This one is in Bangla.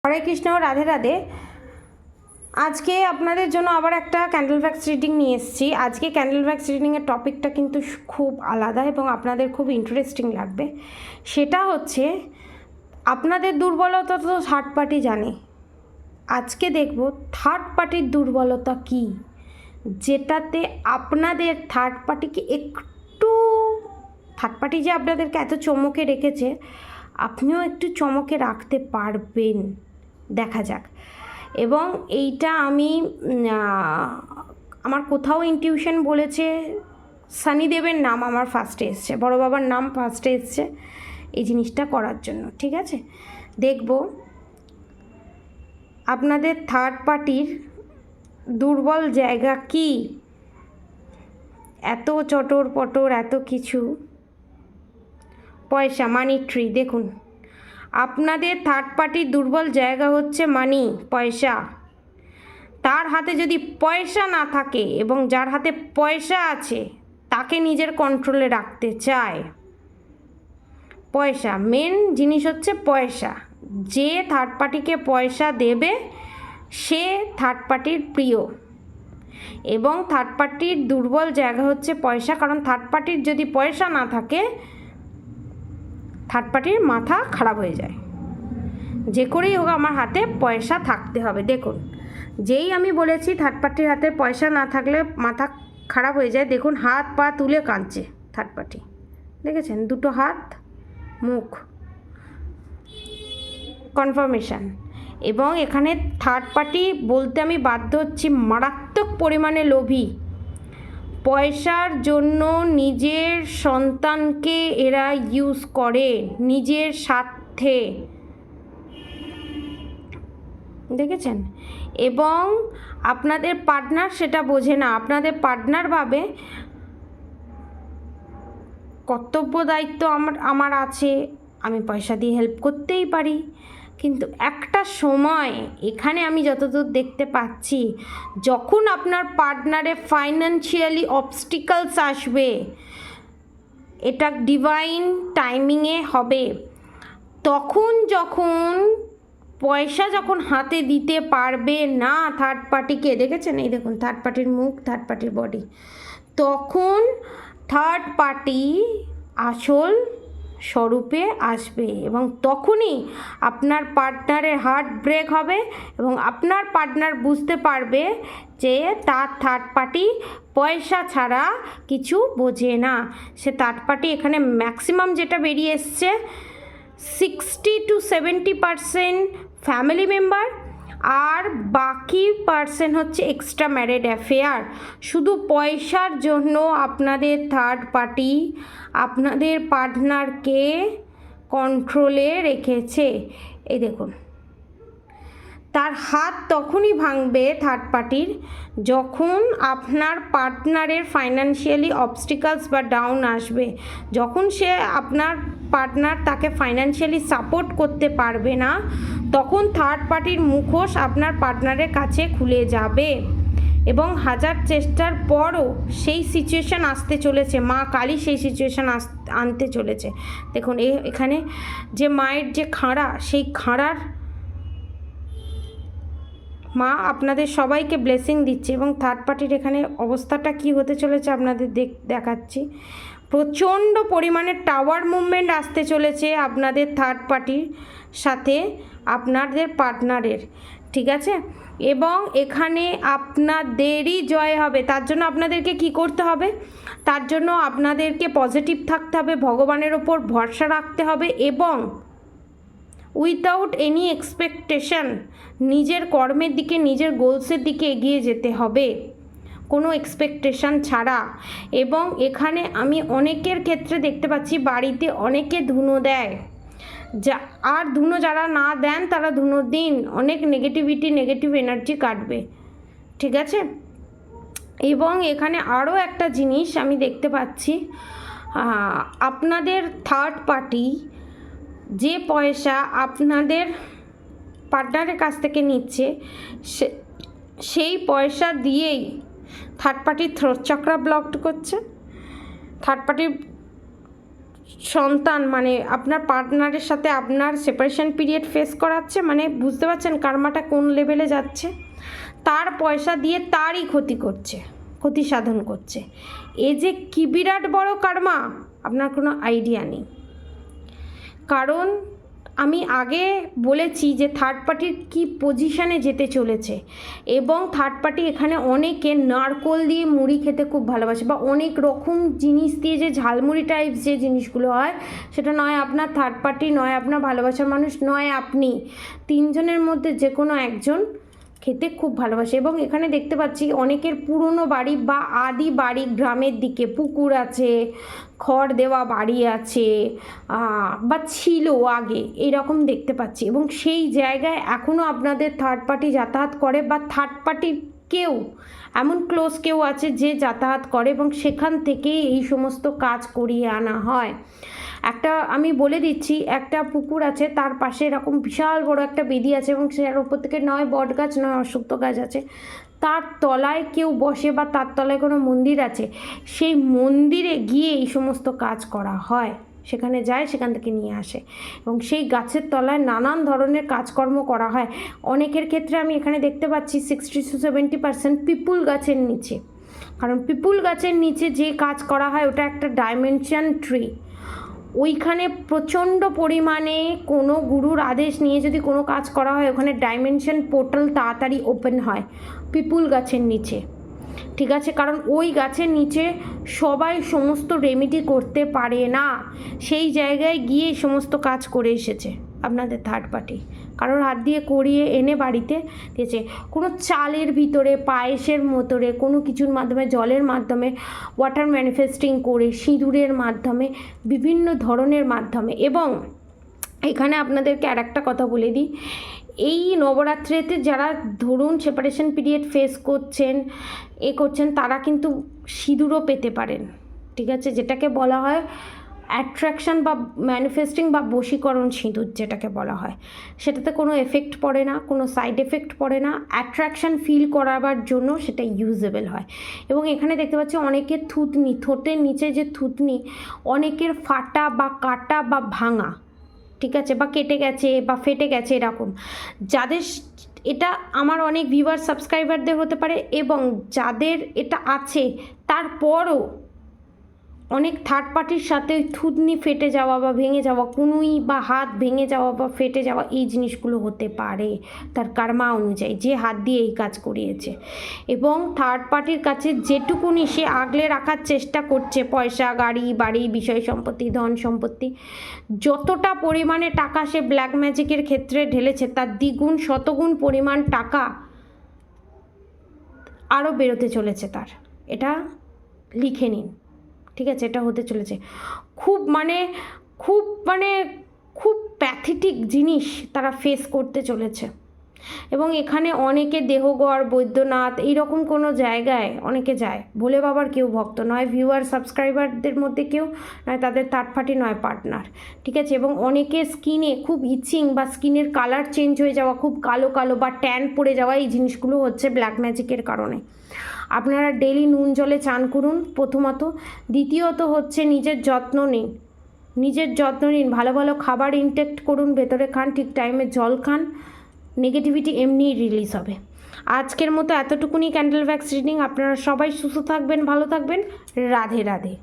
হরে কৃষ্ণ, রাধে রাধে। আজকে আপনাদের জন্য আবার একটা ক্যান্ডেল ভ্যাক্স রিডিং নিয়ে এসেছি। আজকে ক্যান্ডেল ভ্যাক্স রিডিংয়ের টপিকটা কিন্তু খুব আলাদা এবং আপনাদের খুব ইন্টারেস্টিং লাগবে। সেটা হচ্ছে আপনাদের দুর্বলতা তো থার্ড পার্টি জানে। আজকে দেখব থার্ড পার্টির দুর্বলতা কি, যেটাতে আপনাদের থার্ড পার্টিকে একটু, থার্ড পার্টি যে আপনাদেরকে এত চমকে রেখেছে, আপনিও একটু চমকে রাখতে পারবেন। দেখা যাক। এবং এইটা আমি আমার কোথাও ইনটিউশন বলেছে, সানিদেবের নাম আমার ফার্স্টে এসছে, বড় বাবার নাম ফার্স্টে এসছে এই জিনিসটা করার জন্য। ঠিক আছে, দেখব আপনাদের থার্ড পার্টির দুর্বল জায়গা কি। এত চটর পটর এত কিছু, পয়সা, মানি ট্রি। দেখুন, আপনাদের থার্ড পার্টির দুর্বল জায়গা হচ্ছে মানি, পয়সা। তার হাতে যদি পয়সা না থাকে এবং যার হাতে পয়সা আছে তাকে নিজের কন্ট্রোলে রাখতে চায়। পয়সা মেন জিনিস হচ্ছে পয়সা। যে থার্ড পার্টিকে পয়সা দেবে সে থার্ড পার্টির প্রিয়। এবং থার্ড পার্টির দুর্বল জায়গা হচ্ছে পয়সা, কারণ থার্ড পার্টির যদি পয়সা না থাকে থার্ড পার্টির মাথা খারাপ হয়ে যায়। যে করেই হোক আমার হাতে পয়সা থাকতে হবে। দেখুন, যেই আমি বলেছি থার্ড পার্টির হাতে পয়সা না থাকলে মাথা খারাপ হয়ে যায়, দেখুন হাত পা তুলে কাঁদছে থার্ড পার্টি। দেখেছেন, দুটো হাত, মুখ, কনফার্মেশান। এবং এখানে থার্ড পার্টি বলতে আমি বাধ্য হচ্ছি, মারাত্মক পরিমাণে লোভী। পয়সার জন্য নিজের সন্তানকে এরা ইউজ করে নিজের স্বার্থে। দেখেছেন? এবং আপনাদের পার্টনার সেটা বোঝে না। আপনাদের পার্টনার ভাবে কর্তব্য দায়িত্ব আমার আছে, আমি পয়সা দিয়ে হেল্প করতেই পারি। কিন্তু একটা সময় এখানে আমি যতদূর দেখতে পাচ্ছি, যখন আপনার পার্টনারে ফাইন্যান্সিয়ালি অবস্টিকলস আসবে, এটা ডিভাইন টাইমিংয়ে হবে। তখন যখন পয়সা যখন হাতে দিতে পারবে না থার্ড পার্টিকে, দেখেছেন এই দেখুন থার্ড পার্টির মুখ, থার্ড পার্টির বডি, তখন থার্ড পার্টি আসল স্বরূপে আসবে। এবং তখনই আপনার পার্টনারের হার্ট ব্রেক হবে এবং আপনার পার্টনার বুঝতে পারবে যে তার থার্ড পার্টি পয়সা ছাড়া কিছু বোঝে না। সে থার্ড পার্টি এখানে ম্যাক্সিমাম যেটা বেরিয়ে এসছে 60 to 70% ফ্যামিলি মেম্বার, আর বাকি পার্সেন্ট হচ্ছে এক্সট্রা ম্যারিড অ্যাফেয়ার। শুধু পয়সার জন্য আপনাদের থার্ড পার্টি আপনাদের পার্টনারকে কন্ট্রোলে রেখেছে। এই দেখুন, তার হাত তখনই ভাঙবে থার্ড পার্টির, যখন আপনার পার্টনারের ফাইন্যান্সিয়ালি অবস্টিকলস বা ডাউন আসবে। যখন সে আপনার পার্টনার তাকে ফাইন্যান্সিয়ালি সাপোর্ট করতে পারবে না, তখন থার্ড পার্টির মুখোশ আপনার পার্টনারের কাছে খুলে যাবে। এবং হাজার চেষ্টার পরও সেই সিচুয়েশান আসতে চলেছে, মা কালী সেই সিচুয়েশান আনতে চলেছে। দেখুন এখানে যে মায়ের যে খাঁড়া, সেই খাঁড়ার মা আপনাদের সবাইকে ব্লেসিং দিচ্ছে। এবং থার্ড পার্টির এখানে অবস্থাটা কি হতে চলেছে আপনাদের দেখাচ্ছি। প্রচণ্ড পরিমাণে টাওয়ার মুভমেন্ট আসতে চলেছে আপনাদের থার্ড পার্টির সাথে আপনাদের পার্টনারের। ঠিক আছে? এবং এখানে আপনাদেরই জয় হবে। তার জন্য আপনাদেরকে কি করতে হবে? তার জন্য আপনাদেরকে পজিটিভ থাকতে হবে, ভগবানের ওপর ভরসা রাখতে হবে এবং উইথাউট এনি এক্সপেকটেশন নিজের কর্মের দিকে, নিজের গোলসের দিকে এগিয়ে যেতে হবে, কোনো এক্সপেকটেশন ছাড়া। এবং এখানে আমি অনেকের ক্ষেত্রে দেখতে পাচ্ছি বাড়িতে অনেকে ধুনো দেয়, আর ধুনো যারা না দেন তারা ধুনো দিন, অনেক নেগেটিভ এনার্জি কাটবে। ঠিক আছে? এবং এখানে আরও একটা জিনিস আমি দেখতে পাচ্ছি, আপনাদের থার্ড পার্টি যে পয়সা আপনাদের পার্টনারের কাছ থেকে নিচ্ছে, সেই পয়সা দিয়েই থার্ড পার্টির থ্রোট চক্রা ব্লকড করছে। থার্ড পার্টির সন্তান মানে আপনার পার্টনারের সাথে আপনার সেপারেশন পিরিয়ড ফেস করাচ্ছে, মানে বুঝতে পারছেন কার্মাটা কোন লেভেলে যাচ্ছে। তার পয়সা দিয়ে তারই ক্ষতি করছে, ক্ষতি সাধন করছে। এ যে কি বিরাট বড় কার্মা, আপনার কোনো আইডিয়া নেই। কারণ আমি আগে বলেছি যে থার্ড পার্টির কী পজিশানে যেতে চলেছে, এবং থার্ড পার্টি এখানে অনেকে নারকোল দিয়ে মুড়ি খেতে খুব ভালোবাসে, বা অনেক রকম জিনিস দিয়ে যে ঝালমুড়ি টাইপস যে জিনিসগুলো হয়, সেটা নয় আপনার থার্ড পার্টি, নয় আপনার ভালোবাসার মানুষ, নয় আপনি, তিনজনের মধ্যে যে কোনো একজন খেতে খুব ভালোবাসে। এবং এখানে দেখতে পাচ্ছি অনেকের পুরনো বাড়ি বা আদি বাড়ি, গ্রামের দিকে পুকুর আছে, খড় দেওয়া বাড়ি আছে, বা ছিল আগে, এইরকম দেখতে পাচ্ছি। এবং সেই জায়গায় এখনও আপনাদের থার্ড পার্টি যাতায়াত করে, বা থার্ড পার্টির কেউ এমন ক্লোজ কেউ আছে যে যাতায়াত করে, এবং সেখান থেকে এই সমস্ত কাজ করিয়ে আনা হয়। একটা আমি বলে দিচ্ছি, একটা পুকুর আছে, তার পাশে এরকম বিশাল বড় একটা বেদি আছে, এবং সেটার ওপর থেকে নয় বট গাছ নয় অশ্বত্থ গাছ আছে, তার তলায় কেউ বসে, বা তার তলায় কোনো মন্দির আছে, সেই মন্দিরে গিয়ে এই সমস্ত কাজ করা হয়। সেখানে যায়, সেখান থেকে নিয়ে আসে, এবং সেই গাছের তলায় নানান ধরনের কাজকর্ম করা হয়। অনেকের ক্ষেত্রে আমি এখানে দেখতে পাচ্ছি 60-70% পিপুল গাছের নিচে, কারণ পিপুল গাছের নিচে যে কাজ করা হয় ওটা একটা ডাইমেনশন ট্রি। ওইখানে প্রচণ্ড পরিমাণে কোনো গুরুর আদেশ নিয়ে যদি কোনো কাজ করা হয়, ওখানে ডাইমেনশন পোর্টাল তাড়াতাড়ি ওপেন হয় পিপুল গাছের নিচে, ঠিক আছে। কারণ ওই গাছের নিচে সবাই সমস্ত রেমেডি করতে পারে না, সেই জায়গায় গিয়ে সমস্ত কাজ করে এসেছে আপনাদের থার্ড পার্টি, কারোর হাত দিয়ে করিয়ে এনে বাড়িতে দিয়েছে। কোনো চালের ভিতরে, পায়েসের মতরে, কোনো কিছুর মাধ্যমে, জলের মাধ্যমে, ওয়াটার ম্যানিফেস্টিং করে, সিঁদুরের মাধ্যমে, বিভিন্ন ধরনের মাধ্যমে। এবং এখানে আপনাদেরকে আর একটা কথা বলে দিই, এই নবরাত্রিতে যারা ধরুন সেপারেশন পিরিয়ড ফেস করছেন, করছেন, তারা কিন্তু সিঁদুরও পেতে পারেন, ঠিক আছে, যেটাকে বলা হয় অ্যাট্রাকশান বা ম্যানিফেস্টিং বা বশীকরণ সিঁদুর যেটাকে বলা হয়। সেটাতে কোনো এফেক্ট পড়ে না, কোনো সাইড এফেক্ট পড়ে না, অ্যাট্রাকশান ফিল করাবার জন্য সেটা ইউজেবল হয়। এবং এখানে দেখতে পাচ্ছি অনেকের থুতনি, ঠোঁটের নিচে যে থুতনি, অনেকের ফাটা বা কাটা বা ভাঙা, ঠিক আছে, বা কেটে গেছে বা ফেটে গেছে, এরকম যাদের, এটা আমার অনেক ভিউয়ার সাবস্ক্রাইবারদের হতে পারে, এবং যাদের এটা আছে তারপরও অনেক থার্ড পার্টির সাথে ওই থুতনি ফেটে যাওয়া বা ভেঙে যাওয়া, কুনুই বা হাত ভেঙে যাওয়া বা ফেটে যাওয়া, এই জিনিসগুলো হতে পারে তার কার্মা অনুযায়ী, যে হাত দিয়ে এই কাজ করিয়েছে। এবং থার্ড পার্টির কাছে যেটুকুনি সে আগলে রাখার চেষ্টা করছে, পয়সা, গাড়ি, বাড়ি, বিষয় সম্পত্তি, ধন সম্পত্তি, যতটা পরিমাণে টাকা সে ব্ল্যাক ম্যাজিকের ক্ষেত্রে ঢেলেছে, তার দ্বিগুণ শতগুণ পরিমাণ টাকা আরও বেরোতে চলেছে তার, এটা লিখে নিন, ঠিক আছে। এটা হতে চলেছে খুব প্যাথেটিক জিনিস তারা ফেস করতে চলেছে। এবং এখানে অনেকে দেহগড়, বৈদ্যনাথ, এইরকম কোনো জায়গায় অনেকে যায়, ভোলে বাবার কেউ ভক্ত, নয় ভিউয়ার সাবস্ক্রাইবারদের মধ্যে কেউ, নয় তাদের থার্ড পার্টি, নয় পার্টনার, ঠিক আছে। এবং অনেকে স্কিনে খুব ইচিং বা স্কিনের কালার চেঞ্জ হয়ে যাওয়া, খুব কালো কালো বা ট্যান পড়ে যাওয়া, এই জিনিসগুলো হচ্ছে ব্ল্যাক ম্যাজিকের কারণে। আপনারা ডেলি নুন জলে চান করুন প্রথমত, দ্বিতীয়ত হচ্ছে নিজের যত্ন নিন, ভালো ভালো খাবার ইনটেক করুন, ভেতরে খান, ঠিক টাইমে জল খান, নেগেটিভিটি এমনিই রিলিজ হবে। আজকের মতো এতটুকুনি ক্যান্ডেল ভ্যাক্স রিডিং। আপনারা সবাই সুস্থ থাকবেন, ভালো থাকবেন, রাধে রাধে।